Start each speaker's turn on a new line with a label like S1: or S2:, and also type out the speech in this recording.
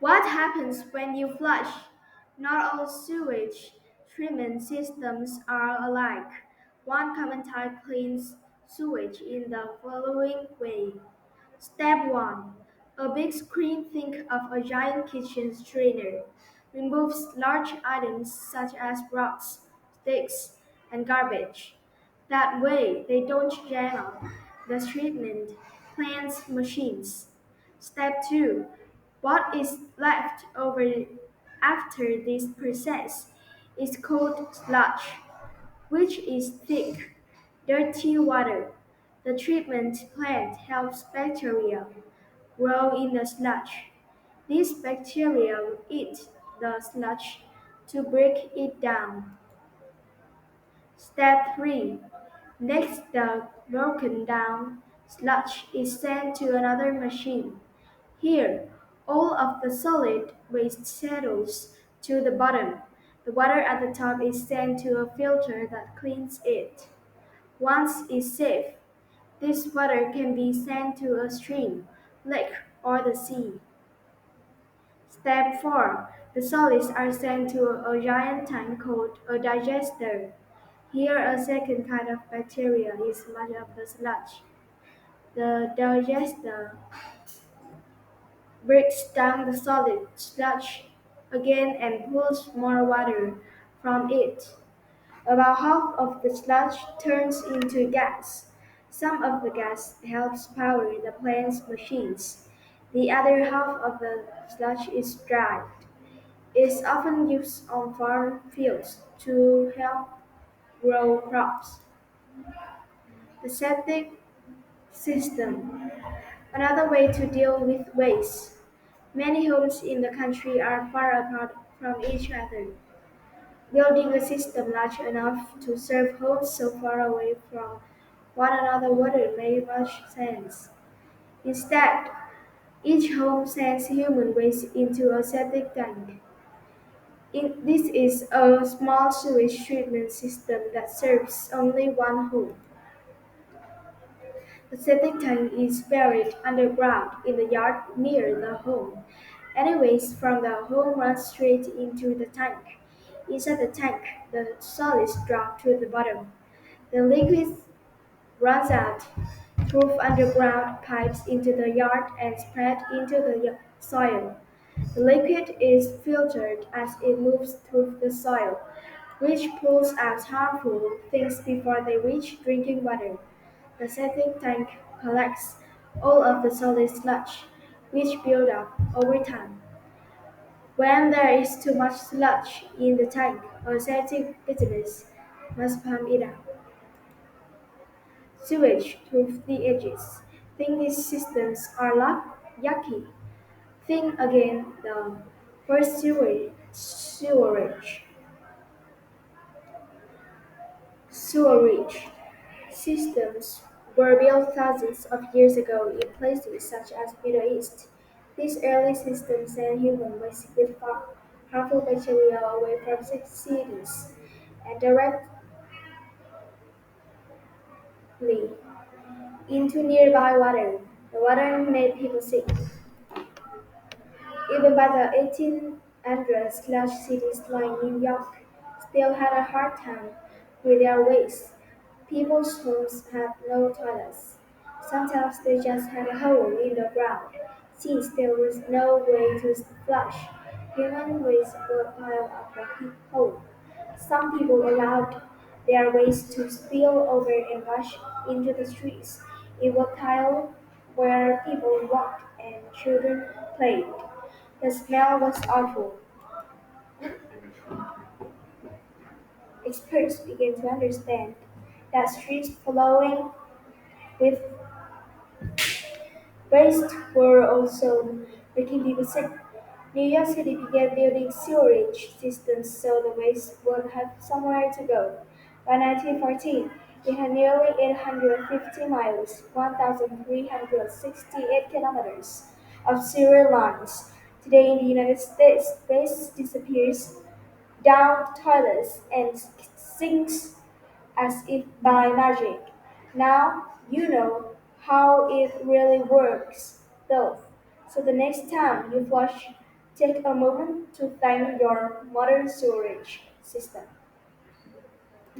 S1: What happens when you flush? Not all sewage treatment systems are alike. One common type cleans sewage in the following way. Step 1. A big screen, think of a giant kitchen strainer, removes large items such as rocks, sticks, and garbage. That way, they don't jam up the treatment plant's machines. Step 2. What is left over after this process is called sludge, which is thick, dirty water. The treatment plant helps bacteria grow in the sludge. These bacteria will eat the sludge to break it down. Step 3. Next, the broken down sludge is sent to another machine. Here, all of the solid waste settles to the bottom. The water at the top is sent to a filter that cleans it. Once it's safe, this water can be sent to a stream, lake, or the sea. Step 4. The solids are sent to a giant tank called a digester. Here, a second kind of bacteria is much of the sludge. The digester breaks down the solid sludge again and pulls more water from it. About half of the sludge turns into gas. Some of the gas helps power the plant's machines. The other half of the sludge is dried. It's often used on farm fields to help grow crops. The septic system, another way to deal with waste. Many homes in the country are far apart from each other. Building a system large enough to serve homes so far away from one another wouldn't make much sense. Instead, each home sends human waste into a septic tank. This is a small sewage treatment system that serves only one home. The septic tank is buried underground in the yard near the home. Any waste from the home runs straight into the tank. Inside the tank, the solids drop to the bottom. The liquid runs out through underground pipes into the yard and spread into the soil. The liquid is filtered as it moves through the soil, which pulls out harmful things before they reach drinking water. The septic tank collects all of the solid sludge, which build up over time. When there is too much sludge in the tank, a septic business must pump it out. Sewage through the edges. Think these systems are yucky. Think again the first sewerage systems were built thousands of years ago in places such as Middle East. These early systems sent human waste with harmful bacteria away from cities and directly into nearby water. The water made people sick. Even by the 1800s, large cities like New York still had a hard time with their waste. People's homes had no toilets. Sometimes they just had a hole in the ground, since there was no way to flush. Human waste would pile up the hole. Some people allowed their waste to spill over and wash into the streets. It would tile where people walked and children played. The smell was awful. Experts began to understand that streets flowing with waste were also making people sick. New York City began building sewerage systems so the waste would have somewhere to go. By 1914, it had nearly 850 miles, 1,368 kilometers of sewer lines. Today in the United States, waste disappears down toilets and sinks as if by magic. Now you know how it really works, though. So the next time you flush, Take a moment to thank your water storage system.